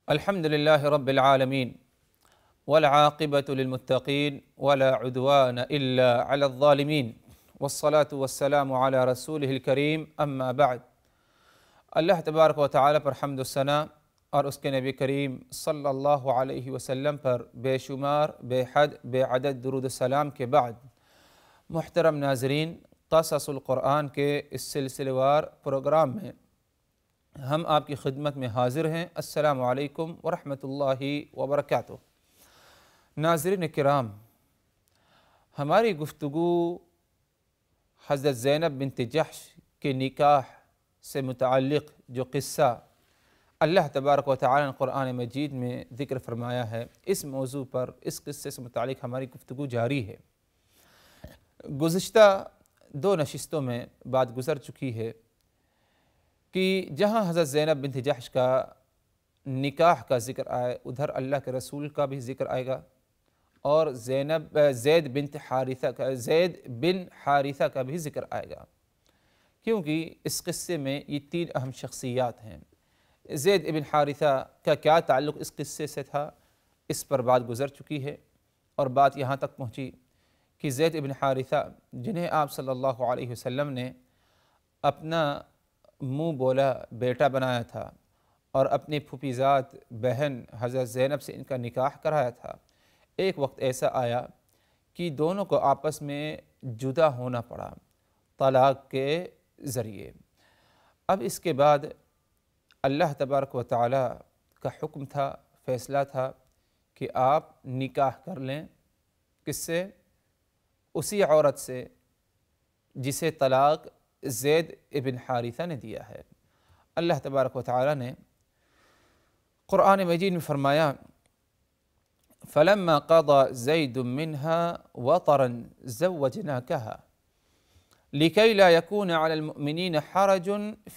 الحمد لله رب العالمين والعاقبة للمتقين ولا عدوان إلا على الظالمين والصلاة والسلام على رسوله الكريم اما بعد۔ اللہ تبارک و تعالی پر حمد و ثنا اور اس کے نبی کریم صلی اللہ علیہ وسلم پر بے شمار بے حد بے عدد درود السلام کے بعد، محترم ناظرین، قصص القرآن کے اس سلسلہ وار پروگرام میں ہم آپ کی خدمت میں حاضر ہیں۔ السلام علیکم ورحمۃ اللہ وبرکاتہ۔ ناظرین کرام، ہماری گفتگو حضرت زینب بنت جحش کے نکاح سے متعلق جو قصہ اللہ تبارک و تعالی نے قرآن مجید میں ذکر فرمایا ہے، اس موضوع پر اس قصے سے متعلق ہماری گفتگو جاری ہے۔ گزشتہ دو نشستوں میں بات گزر چکی ہے کہ جہاں حضرت زینب بنت جحش کا نکاح کا ذکر آئے، ادھر اللہ کے رسول کا بھی ذکر آئے گا اور زید بن حارثہ کا بھی ذکر آئے گا، کیونکہ اس قصے میں یہ تین اہم شخصیات ہیں۔ زید بن حارثہ کا کیا تعلق اس قصے سے تھا، اس پر بات گزر چکی ہے، اور بات یہاں تک پہنچی کہ زید بن حارثہ جنہیں آپ صلی اللہ علیہ وسلم نے اپنا منہ بولا بیٹا بنایا تھا اور اپنی پھوپھیزاد بہن حضرت زینب سے ان کا نکاح کرایا تھا، ایک وقت ایسا آیا کہ دونوں کو آپس میں جدا ہونا پڑا طلاق کے ذریعے۔ اب اس کے بعد اللہ تبارک و تعالی کا حکم تھا، فیصلہ تھا کہ آپ نکاح کر لیں، کس سے؟ اسی عورت سے جسے طلاق زید ابن حارثہ نے دیا ہے۔ اللہ تبارک و تعالی نے قرآن مجید میں فرمایا فَلَمَّا قَضَى زَيْدٌ مِّنْهَا وَطَرًا زَوَّجْنَاكَهَا لِكَيْ لَا يَكُونَ عَلَى الْمُؤْمِنِينَ حَرَجٌ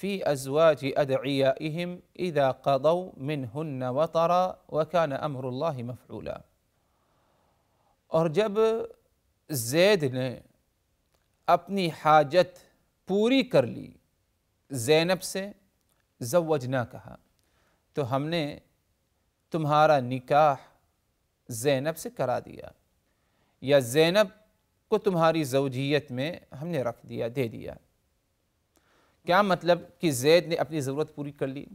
فِي أَزْوَاجِ أَدْعِيَائِهِمْ إِذَا قَضَوْا مِنْهُنَّ وَطَرًا وَكَانَ أَمْرُ اللَّهِ مَفْعُولًا۔ اور جب زید نے اپنی حاجت پوری کر لی زینب سے، زوجنا کہا، تو ہم نے تمہارا نکاح زینب سے کرا دیا، یا زینب کو تمہاری زوجیت میں ہم نے رکھ دیا، دے دیا۔ کیا مطلب کہ زید نے اپنی ضرورت پوری کر لی؟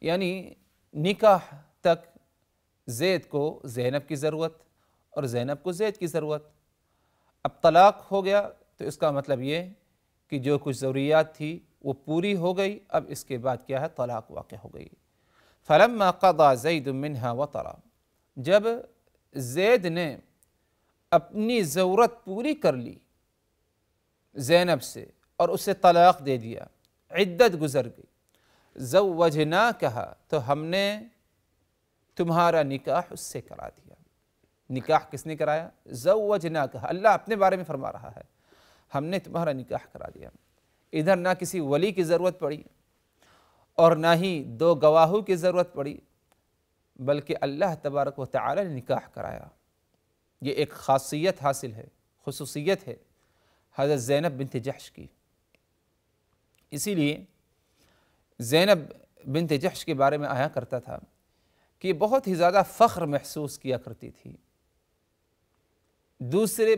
یعنی نکاح تک زید کو زینب کی ضرورت اور زینب کو زید کی ضرورت، اب طلاق ہو گیا تو اس کا مطلب یہ کہ جو کچھ ضروریات تھی وہ پوری ہو گئی، اب اس کے بعد کیا ہے؟ طلاق واقع ہو گئی۔ فَلَمَّا قَضَى زَيْدٌ مِّنْهَا وَطَرًا، جب زید نے اپنی ضرورت پوری کر لی زینب سے اور اسے طلاق دے دیا، عدت گزر گئی، زوجناکہا، تو ہم نے تمہارا نکاح اس سے کرا دیا۔ نکاح کس نے کرایا؟ زوجناکہا، اللہ اپنے بارے میں فرما رہا ہے، ہم نے تمہارا نکاح کرا دیا۔ ادھر نہ کسی ولی کی ضرورت پڑی اور نہ ہی دو گواہوں کی ضرورت پڑی، بلکہ اللہ تبارک و تعالی نے نکاح کرایا۔ یہ ایک خاصیت حاصل ہے، خصوصیت ہے حضرت زینب بنت جحش کی۔ اسی لیے زینب بنت جحش کے بارے میں آیا کرتا تھا کہ بہت ہی زیادہ فخر محسوس کیا کرتی تھی دوسری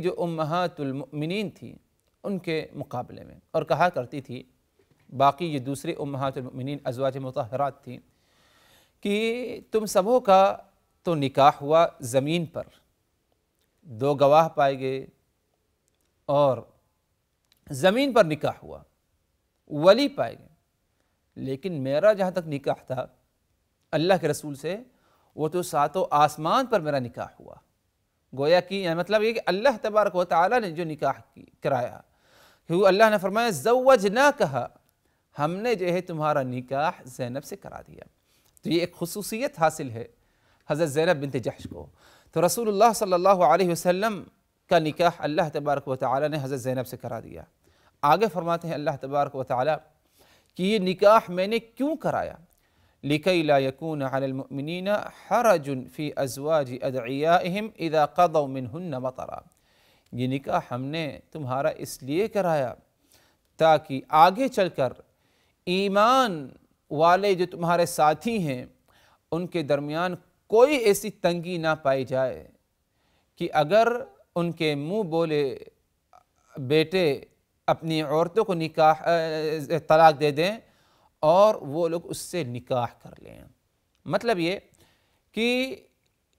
جو امہات المؤمنین تھیں ان کے مقابلے میں، اور کہا کرتی تھی باقی یہ دوسری امہات المؤمنین ازواج مطہرات تھیں کہ تم سبوں کا تو نکاح ہوا زمین پر، دو گواہ پائے گئے اور زمین پر نکاح ہوا، ولی پائے گئے، لیکن میرا جہاں تک نکاح تھا اللہ کے رسول سے، وہ تو ساتوں آسمان پر میرا نکاح ہوا۔ گویا کہ مطلب یہ کہ اللہ تبارک و تعالی نے جو نکاح کرایا، کہ اللہ نے فرمایا زوجناکہا، ہم نے جو ہے تمہارا نکاح زینب سے کرا دیا۔ تو یہ ایک خصوصیت حاصل ہے حضرت زینب بنت جحش کو۔ تو رسول اللہ صلی اللہ علیہ وسلم کا نکاح اللہ تبارک و تعالی نے حضرت زینب سے کرا دیا۔ آگے فرماتے ہیں اللہ تبارک و تعالی کہ یہ نکاح میں نے کیوں کرایا؟ لِكَيْ لَا يَكُونَ عَلَى الْمُؤْمِنِينَ حَرَجٌ فِي أَزْوَاجِ أَدْعِيَائِهِمْ إِذَا قَضَوْا مِنْهُنَّ وَطَرًا، یہ نکاح ہم نے تمہارا اس لیے کرایا تاکہ آگے چل کر ایمان والے جو تمہارے ساتھی ہیں ان کے درمیان کوئی ایسی تنگی نہ پائی جائے کہ اگر ان کے منہ بولے بیٹے اپنی عورتوں کو طلاق دے دیں اور وہ لوگ اس سے نکاح کر لیں۔ مطلب یہ کہ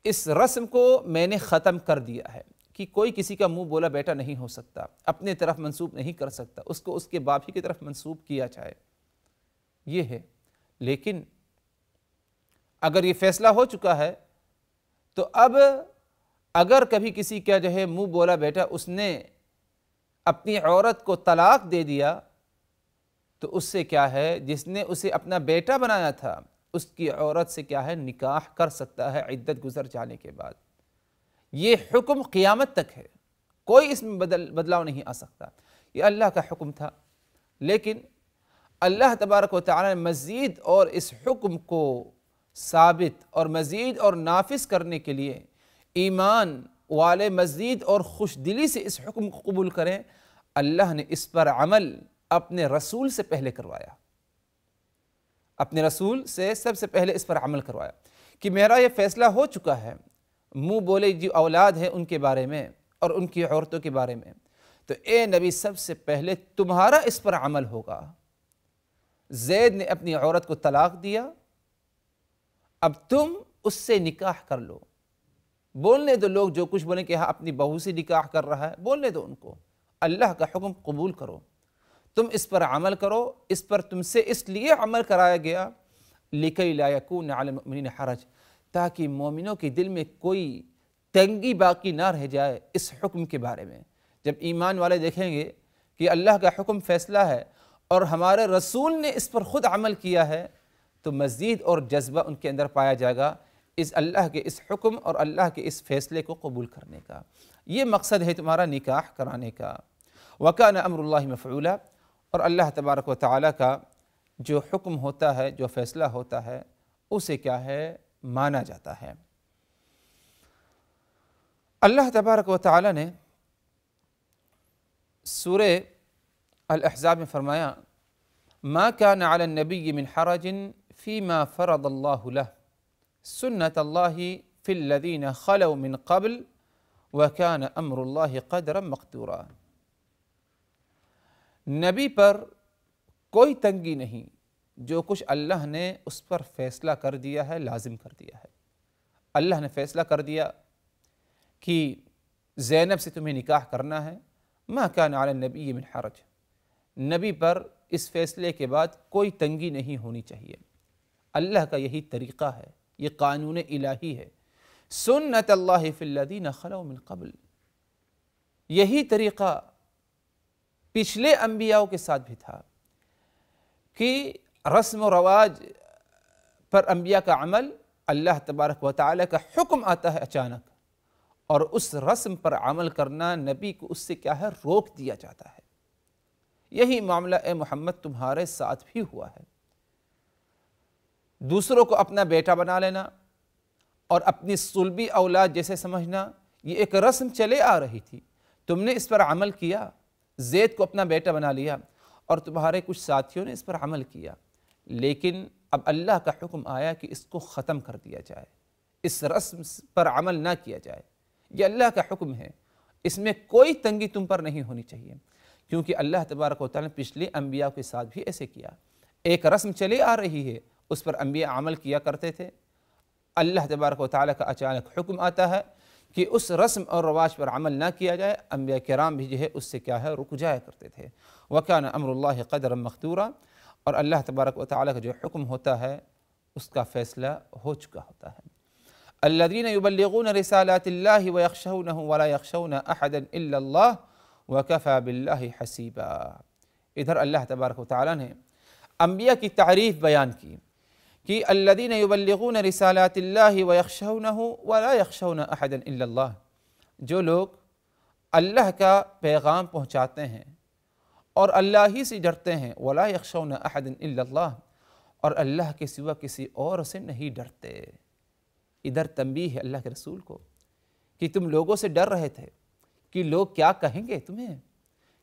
اس رسم کو میں نے ختم کر دیا ہے کہ کوئی کسی کا منہ بولا بیٹا نہیں ہو سکتا، اپنے طرف منسوب نہیں کر سکتا، اس کو اس کے باپ ہی کی طرف منسوب کیا جائے، یہ ہے۔ لیکن اگر یہ فیصلہ ہو چکا ہے تو اب اگر کبھی کسی کا جو ہے منہ بولا بیٹا اس نے اپنی عورت کو طلاق دے دیا تو اس سے کیا ہے، جس نے اسے اپنا بیٹا بنایا تھا اس کی عورت سے کیا ہے نکاح کر سکتا ہے عدت گزر جانے کے بعد۔ یہ حکم قیامت تک ہے، کوئی اس میں بدلاؤ نہیں آ سکتا، یہ اللہ کا حکم تھا۔ لیکن اللہ تبارک و تعالی نے مزید اور اس حکم کو ثابت اور مزید اور نافذ کرنے کے لیے ایمان والے مزید اور خوش دلی سے اس حکم کو قبول کریں، اللہ نے اس پر عمل اپنے رسول سے پہلے کروایا، اپنے رسول سے سب سے پہلے اس پر عمل کروایا کہ میرا یہ فیصلہ ہو چکا ہے منہ بولے جو اولاد ہیں ان کے بارے میں اور ان کی عورتوں کے بارے میں، تو اے نبی سب سے پہلے تمہارا اس پر عمل ہوگا۔ زید نے اپنی عورت کو طلاق دیا، اب تم اس سے نکاح کر لو، بولنے دو لوگ جو کچھ بولیں کہ ہاں اپنی بہو سے نکاح کر رہا ہے، بولنے دو ان کو، اللہ کا حکم قبول کرو، تم اس پر عمل کرو، اس پر تم سے اس لیے عمل کرایا گیا لِكَيْ لَا يَكُونَ عَلَى الْمُؤْمِنِينَ حَرَجٌ، تاکہ مومنوں کے دل میں کوئی تنگی باقی نہ رہ جائے اس حکم کے بارے میں۔ جب ایمان والے دیکھیں گے کہ اللہ کا حکم فیصلہ ہے اور ہمارے رسول نے اس پر خود عمل کیا ہے تو مزید اور جذبہ ان کے اندر پایا جائے گا اس اللہ کے اس حکم اور اللہ کے اس فیصلے کو قبول کرنے کا۔ یہ مقصد ہے تمہارا نکاح کرانے کا۔ وَكَانَ أَمْرُ اللَّهِ مَفْعُولًا، اور اللہ تبارک و تعالیٰ کا جو حکم ہوتا ہے، جو فیصلہ ہوتا ہے، اسے کیا ہے مانا جاتا ہے۔ اللہ تبارک و تعالیٰ نے سورہ الاحزاب میں فرمایا مَا كَانَ عَلَى النَّبِيِّ مِنْ حَرَجٍ فِي مَا فَرَضَ اللَّهُ لَهُ سُنَّةَ اللَّهِ فِي الَّذِينَ خَلَوْا مِنْ قَبْلُ وَكَانَ أَمْرُ اللَّهِ قَدْرًا مَقْدُورًا۔ نبی پر کوئی تنگی نہیں، جو کچھ اللہ نے اس پر فیصلہ کر دیا ہے لازم کر دیا ہے۔ اللہ نے فیصلہ کر دیا کہ زینب سے تمہیں نکاح کرنا ہے، ما کان علی النبی من حرج، نبی پر اس فیصلے کے بعد کوئی تنگی نہیں ہونی چاہیے۔ اللہ کا یہی طریقہ ہے، یہ قانون الہی ہے۔ سنت اللہ فی الذین خلوا من قبل، یہی طریقہ پچھلے انبیاء کے ساتھ بھی تھا کہ رسم و رواج پر انبیاء کا عمل، اللہ تبارک و تعالیٰ کا حکم آتا ہے اچانک، اور اس رسم پر عمل کرنا نبی کو اس سے کیا ہے روک دیا جاتا ہے۔ یہی معاملہ اے محمد تمہارے ساتھ بھی ہوا ہے۔ دوسروں کو اپنا بیٹا بنا لینا اور اپنی صلبی اولاد جیسے سمجھنا، یہ ایک رسم چلے آ رہی تھی، تم نے اس پر عمل کیا، زید کو اپنا بیٹا بنا لیا اور تمہارے کچھ ساتھیوں نے اس پر عمل کیا، لیکن اب اللہ کا حکم آیا کہ اس کو ختم کر دیا جائے، اس رسم پر عمل نہ کیا جائے۔ یہ اللہ کا حکم ہے، اس میں کوئی تنگی تم پر نہیں ہونی چاہیے، کیونکہ اللہ تبارک و تعالیٰ نے پچھلے انبیاء کے ساتھ بھی ایسے کیا۔ ایک رسم چلی آ رہی ہے، اس پر انبیاء عمل کیا کرتے تھے، اللہ تبارک و تعالیٰ کا اچانک حکم آتا ہے کہ اس رسم اور رواج پر عمل نہ کیا جائے، انبیاء کرام بھی جو ہے اس سے کیا ہے رک جایا کرتے تھے۔ وَكَانَ أَمْرُ اللَّهِ قَدْرًا مَقْدُورًا، اور اللہ تبارک و تعالیٰ کا جو حکم ہوتا ہے اس کا فیصلہ ہو چکا ہوتا ہے۔ الَّذِينَ يُبَلِّغُونَ رِسَالَاتِ اللَّهِ وَيَخْشَوْنَهُ وَلَا يَخْشَوْنَ أَحَدًا إِلَّا اللَّهَ وَكَفَى بِاللَّهِ حَسِيبًا۔ ادھر اللہ تبارک و تعالیٰ نے انبیاء کی تعریف بیان کی کہ الَّذِينَ يُبَلِّغُونَ رِسَالَاتِ اللَّهِ وَيَخْشَوْنَهُ وَلَا يَخْشَوْنَ أَحَدًا إِلَّا اللَّهِ، جو لوگ اللہ کا پیغام پہنچاتے ہیں اور اللہ ہی سے ڈرتے ہیں، وَلَا يَخْشَوْنَ أَحَدًا إِلَّا اللَّهِ، اور اللہ کے سوا کسی اور سے نہیں ڈرتے۔ ادھر تنبیہ ہے اللہ کے رسول کو کہ تم لوگوں سے ڈر رہے تھے کہ لوگ کیا کہیں گے تمہیں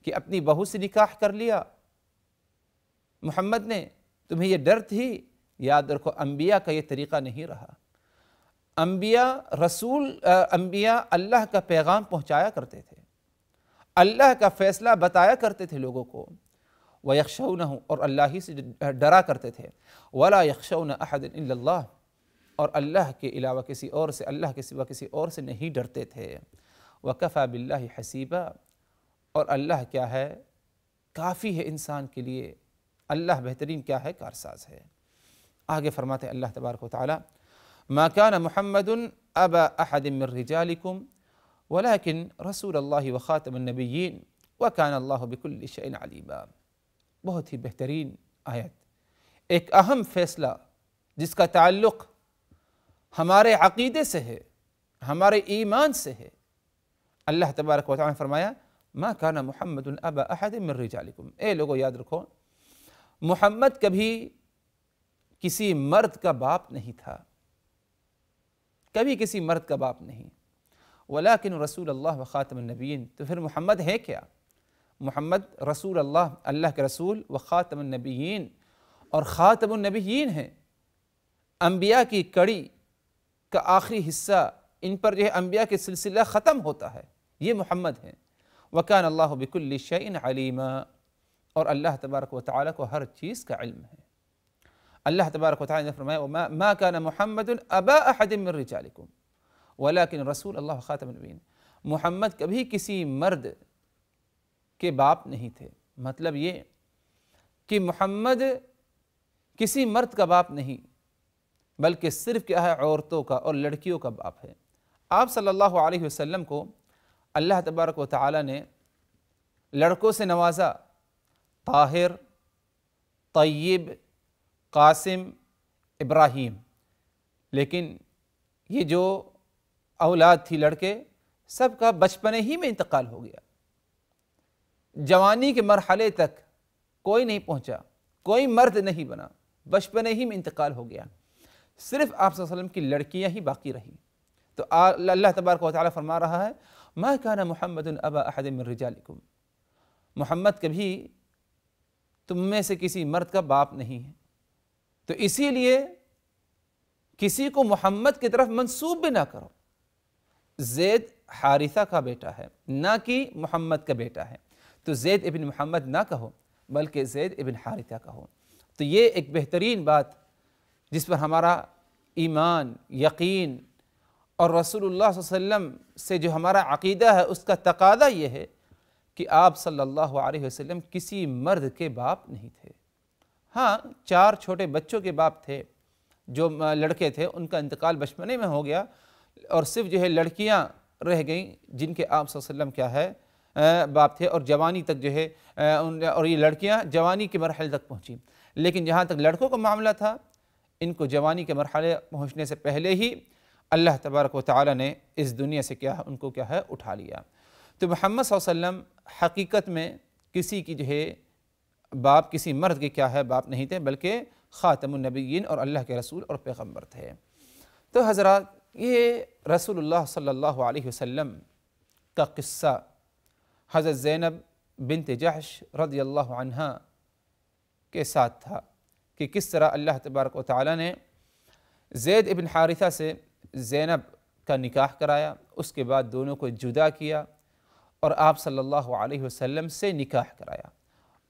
کہ اپنی بہو سے نکاح کر لیا، محمد نے تمہیں یہ ڈر تھی یاد رکھو انبیاء کا یہ طریقہ نہیں رہا۔ انبیاء اللہ کا پیغام پہنچایا کرتے تھے، اللہ کا فیصلہ بتایا کرتے تھے لوگوں کو، وَيَخْشَوْنَهُ اور اللہ ہی سے ڈرا کرتے تھے، وَلَا يَخْشَوْنَ أَحَدٍ إِلَّا اللَّهِ اور اللہ کے علاوہ کسی اور سے، اللہ کے سوا کسی اور سے نہیں ڈرتے تھے۔ وَكَفَى بِاللَّهِ حَسِيبًا اور اللہ کیا ہے، کافی ہے انسان کے لیے، اللہ بہترین کیا ہے، کارساز ہے۔ آگے فرماتے ہیں اللہ تبارک و تعالی ما كان محمد ابا احد من رجالكم ولكن رسول اللہ وخاتم النبیین وكان اللہ بكل شيء عليما۔ بہت ہی بہترین آیت، ایک اہم فیصلہ جس کا تعلق ہمارے عقیدے سے ہے، ہمارے ایمان سے ہے۔ اللہ تبارک و تعالی نے فرمایا ما كان محمد ابا احد من رجالكم، اے لوگو یاد رکھو محمد کبھی کسی مرد کا باپ نہیں تھا، کبھی کسی مرد کا باپ نہیں، ولیکن رسول اللہ و خاتم النبیین، تو پھر محمد ہے کیا؟ محمد رسول اللہ، اللہ کے رسول، و خاتم النبیین اور خاتم النبیین ہیں، انبیاء کی کڑی کا آخری حصہ، ان پر جو ہے انبیاء کے سلسلہ ختم ہوتا ہے، یہ محمد ہیں۔ وَكَانَ اللَّهُ بِكُلِّ شَيْءٍ عَلِيمًا اور اللہ تبارک و تعالیٰ کو ہر چیز کا علم ہے۔ اللہ تبارک و تعالیٰ نے فرمایا مَا كَانَ مُحَمَّدٌ أَبَا أَحَدٍ مِّن رِجَالِكُمْ وَلَكِنْ رَسُولَ اللَّهِ وَخَاتَمَ النَّبِيِّينَ محمد کبھی کسی مرد کے باپ نہیں تھے، مطلب یہ کہ محمد کسی مرد کا باپ نہیں بلکہ صرف کیا ہے، عورتوں کا اور لڑکیوں کا باپ ہے۔ آپ صلی اللہ علیہ وسلم کو اللہ تبارک و تعالیٰ نے لڑکوں سے نوازا، طاہر، طیب، قاسم، ابراہیم، لیکن یہ جو اولاد تھی لڑکے سب کا بچپنے ہی میں انتقال ہو گیا، جوانی کے مرحلے تک کوئی نہیں پہنچا، کوئی مرد نہیں بنا، بچپنے ہی میں انتقال ہو گیا، صرف آپ صلی اللہ علیہ وسلم کی لڑکیاں ہی باقی رہیں۔ تو اللہ تبارک و تعالیٰ فرما رہا ہے ما كان محمد ابا احد من رجالكم محمد کبھی تم میں سے کسی مرد کا باپ نہیں ہے، تو اسی لیے کسی کو محمد کی طرف منسوب بھی نہ کرو، زید حارثہ کا بیٹا ہے نہ کہ محمد کا بیٹا ہے، تو زید ابن محمد نہ کہو بلکہ زید ابن حارثہ کہو۔ تو یہ ایک بہترین بات جس پر ہمارا ایمان، یقین اور رسول اللہ صلی اللہ علیہ وسلم سے جو ہمارا عقیدہ ہے اس کا تقاضا یہ ہے کہ آپ صلی اللہ علیہ وسلم کسی مرد کے باپ نہیں تھے۔ ہاں 4 چھوٹے بچوں کے باپ تھے، جو لڑکے تھے ان کا انتقال بچپنے میں ہو گیا، اور صرف جو ہے لڑکیاں رہ گئیں جن کے آپ صلی اللہ علیہ وسلم کیا ہے باپ تھے، اور جوانی تک جو ہے اور یہ لڑکیاں جوانی کے مرحلے تک پہنچیں، لیکن جہاں تک لڑکوں کا معاملہ تھا ان کو جوانی کے مرحلے پہنچنے سے پہلے ہی اللہ تبارک و تعالیٰ نے اس دنیا سے کیا ہے، ان کو کیا ہے، اٹھا لیا۔ تو محمد صلی اللہ علیہ وسلم حقیقت میں کسی کی جو ہے باپ، کسی مرد کے کیا ہے باپ نہیں تھے، بلکہ خاتم النبیین اور اللہ کے رسول اور پیغمبر تھے۔ تو حضرات یہ رسول اللہ صلی اللہ علیہ وسلم کا قصہ حضرت زینب بنت جحش رضی اللہ عنہا کے ساتھ تھا کہ کس طرح اللہ تبارک و تعالیٰ نے زید ابن حارثہ سے زینب کا نکاح کرایا، اس کے بعد دونوں کو جدا کیا اور آپ صلی اللہ علیہ وسلم سے نکاح کرایا،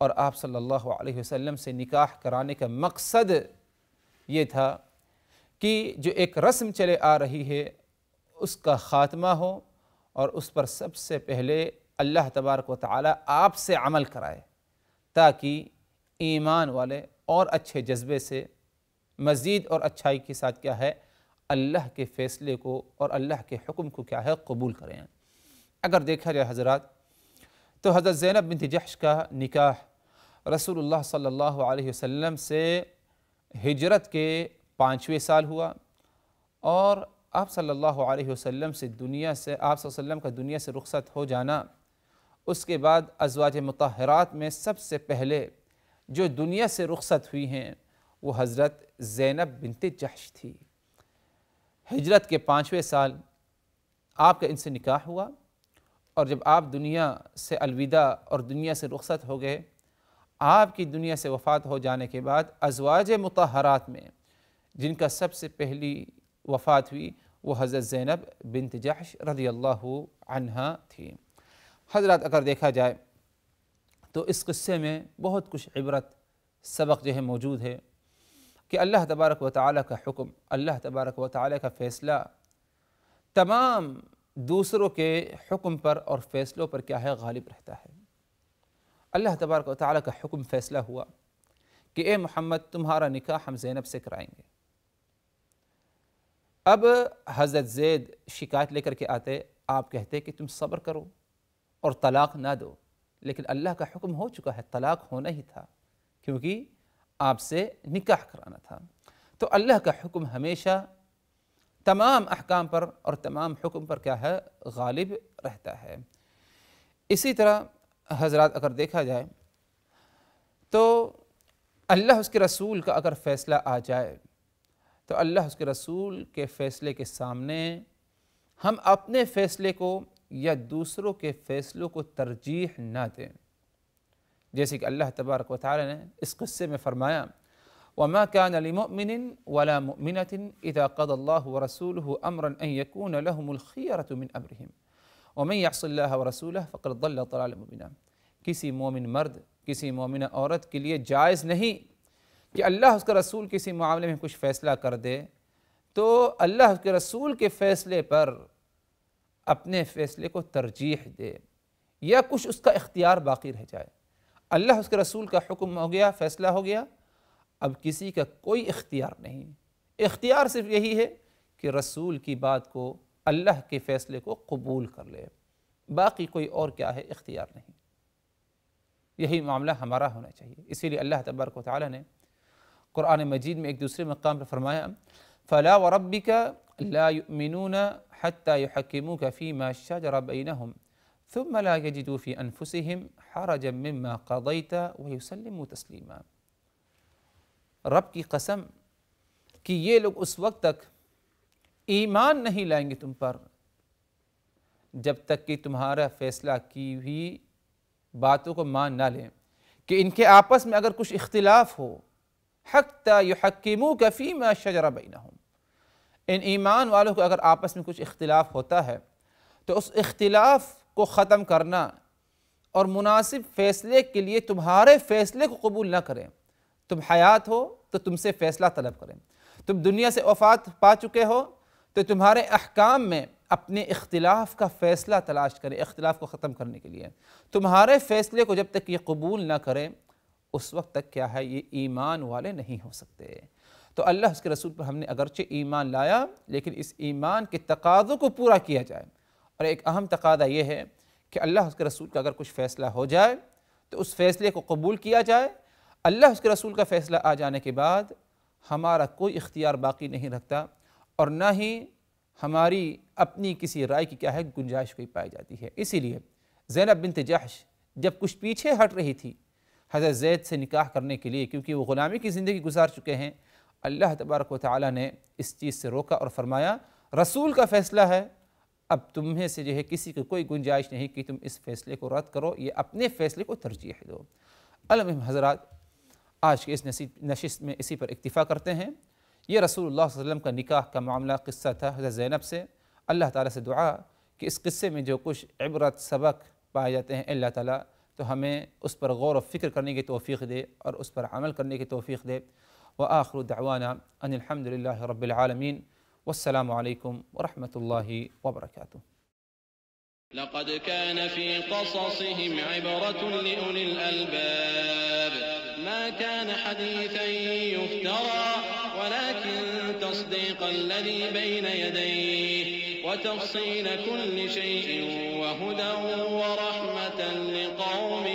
اور آپ صلی اللہ علیہ وسلم سے نکاح کرانے کا مقصد یہ تھا کہ جو ایک رسم چلے آ رہی ہے اس کا خاتمہ ہو، اور اس پر سب سے پہلے اللہ تبارک و تعالیٰ آپ سے عمل کرائے، تاکہ ایمان والے اور اچھے جذبے سے مزید اور اچھائی کے ساتھ کیا ہے، اللہ کے فیصلے کو اور اللہ کے حکم کو کیا ہے، قبول کریں۔ اگر دیکھا جائے حضرات تو حضرت زینب بنت جحش کا نکاح رسول اللہ صلی اللہ علیہ وسلم سے ہجرت کے 5ویں سال ہوا، اور آپ صلی اللہ علیہ وسلم سے آپ صلی اللہ علیہ وسلم کا دنیا سے رخصت ہو جانا، اس کے بعد ازواج مطہرات میں سب سے پہلے جو دنیا سے رخصت ہوئی ہیں وہ حضرت زینب بنت جحش تھی۔ ہجرت کے 5ویں سال آپ کا ان سے نکاح ہوا، اور جب آپ دنیا سے الوداع اور دنیا سے رخصت ہو گئے، آپ کی دنیا سے وفات ہو جانے کے بعد ازواج مطہرات میں جن کا سب سے پہلی وفات ہوئی وہ حضرت زینب بنت جحش رضی اللہ عنہا تھی۔ حضرات اگر دیکھا جائے تو اس قصے میں بہت کچھ عبرت سبق جو ہے موجود ہے کہ اللہ تبارک و تعالیٰ کا حکم، اللہ تبارک و تعالیٰ کا فیصلہ تمام دوسروں کے حکم پر اور فیصلوں پر کیا ہے غالب رہتا ہے۔ اللہ تبارک و تعالیٰ کا حکم فیصلہ ہوا کہ اے محمد تمہارا نکاح ہم زینب سے کرائیں گے۔ اب حضرت زید شکایت لے کر کے آتے، آپ کہتے کہ تم صبر کرو اور طلاق نہ دو، لیکن اللہ کا حکم ہو چکا ہے، طلاق ہونا ہی تھا کیونکہ آپ سے نکاح کرانا تھا۔ تو اللہ کا حکم ہمیشہ تمام احکام پر اور تمام حکم پر کیا ہے غالب رہتا ہے۔ اسی طرح حضرات اگر دیکھا جائے تو اللہ اس کے رسول کا اگر فیصلہ آ جائے تو اللہ اس کے رسول کے فیصلے کے سامنے ہم اپنے فیصلے کو یا دوسروں کے فیصلوں کو ترجیح نہ دیں، جیسے کہ اللہ تبارک و تعالی نے اس قصے میں فرمایا وَمَا كَانَ لِمُؤْمِنٍ وَلَا مُؤْمِنَةٍ إِذَا قَضَى اللَّهُ وَرَسُولُهُ أَمْرًا أَن يَكُونَ لَهُمُ الْخِيَرَةُ مِنْ أَمْرِهِمْ وَمَن يَعْصِ اللَّهَ وَرَسُولَهُ فَقَدْ ضَلَّ ضَلَالًا مُبِينًا۔ کسی مومن مرد، کسی مومنہ عورت کے لیے جائز نہیں کہ اللہ اس کا رسول کسی معاملے میں کچھ فیصلہ کر دے تو اللہ اس کے رسول کے فیصلے پر اپنے فیصلے کو ترجیح دے یا کچھ اس کا اختیار باقی رہ جائے۔ اللہ اس کے رسول کا حکم ہو گیا، فیصلہ ہو گیا، اب کسی کا کوئی اختیار نہیں، اختیار صرف یہی ہے کہ رسول کی بات کو، اللہ کے فیصلے کو قبول کر لے، باقی کوئی اور کیا ہے اختیار نہیں۔ یہی معاملہ ہمارا ہونا چاہیے۔ اسی لیے اللہ تبارک و تعالی نے قرآن مجید میں ایک دوسرے مقام پر فرمایا فَلَا وَرَبِّكَ لَا يُؤْمِنُونَ حَتَّى يُحَكِّمُوكَ فِي مَا شَجَرَ بَيْنَهُمْ ثُمَّ لَا يَجِدُوا فِي أَنفُسِهِمْ حَرَجًا مِّمَّا قَضَيْتَ وَيُسَلِّمُوا تَسْلِيمًا۔ رب کی قسم کہ یہ لوگ اس وقت تک ایمان نہیں لائیں گے تم پر جب تک کہ تمہارا فیصلہ کی ہوئی باتوں کو مان نہ لیں، کہ ان کے آپس میں اگر کچھ اختلاف ہو حَتَّى يُحَكِّمُوكَ فِي مَا شَجَرَ بَيْنَهُمْ، ان ایمان والوں کو اگر آپس میں کچھ اختلاف ہوتا ہے تو اس اختلاف کو ختم کرنا اور مناسب فیصلے کے لیے تمہارے فیصلے کو قبول نہ کریں۔ تم حیات ہو تو تم سے فیصلہ طلب کریں، تم دنیا سے وفات پا چکے ہو تو تمہارے احکام میں اپنے اختلاف کا فیصلہ تلاش کریں، اختلاف کو ختم کرنے کے لیے۔ تمہارے فیصلے کو جب تک یہ قبول نہ کریں اس وقت تک کیا ہے یہ ایمان والے نہیں ہو سکتے۔ تو اللہ اس کے رسول پر ہم نے اگرچہ ایمان لایا لیکن اس ایمان کے تقاضوں کو پورا کیا جائے، اور ایک اہم تقاضا یہ ہے کہ اللہ اس کے رسول کا اگر کچھ فیصلہ ہو جائے تو اس فیصلے کو قبول کیا جائے۔ اللہ اس کے رسول کا فیصلہ آ جانے کے بعد ہمارا کوئی اختیار باقی نہیں رکھتا اور نہ ہی ہماری اپنی کسی رائے کی کیا ہے گنجائش کوئی پائی جاتی ہے۔ اسی لیے زینب بنت جحش جب کچھ پیچھے ہٹ رہی تھی حضرت زید سے نکاح کرنے کے لیے، کیونکہ وہ غلامی کی زندگی گزار چکے ہیں، اللہ تبارک و تعالی نے اس چیز سے روکا اور فرمایا رسول کا فیصلہ ہے، اب تمہیں سے جو ہے کسی کو کوئی گنجائش نہیں کہ تم اس فیصلے کو رد کرو، یہ اپنے فیصلے کو ترجیح دو۔ المہم حضرات، آج کے اس نشست میں اسی پر اکتفا کرتے ہیں۔ یہ رسول اللہ صلی اللہ علیہ وسلم کا نکاح کا معاملہ قصہ تھا حضرت زینب سے۔ اللہ تعالیٰ سے دعا کہ اس قصے میں جو کچھ عبرت سبق پائے جاتے ہیں اللہ تعالیٰ تو ہمیں اس پر غور و فکر کرنے کی توفیق دے اور اس پر عمل کرنے کی توفیق دے۔ وآخر دعوانا ان الحمد للہ رب العالمین، والسلام علیکم ورحمۃ اللہ وبرکاتہ۔ لقد كان في قصصهم عبرة لأولي الألباب ما كان حديثا يفترى ولكن تصديق الذي بين يديه وتفصيل كل شيء وهدى ورحمة لقوم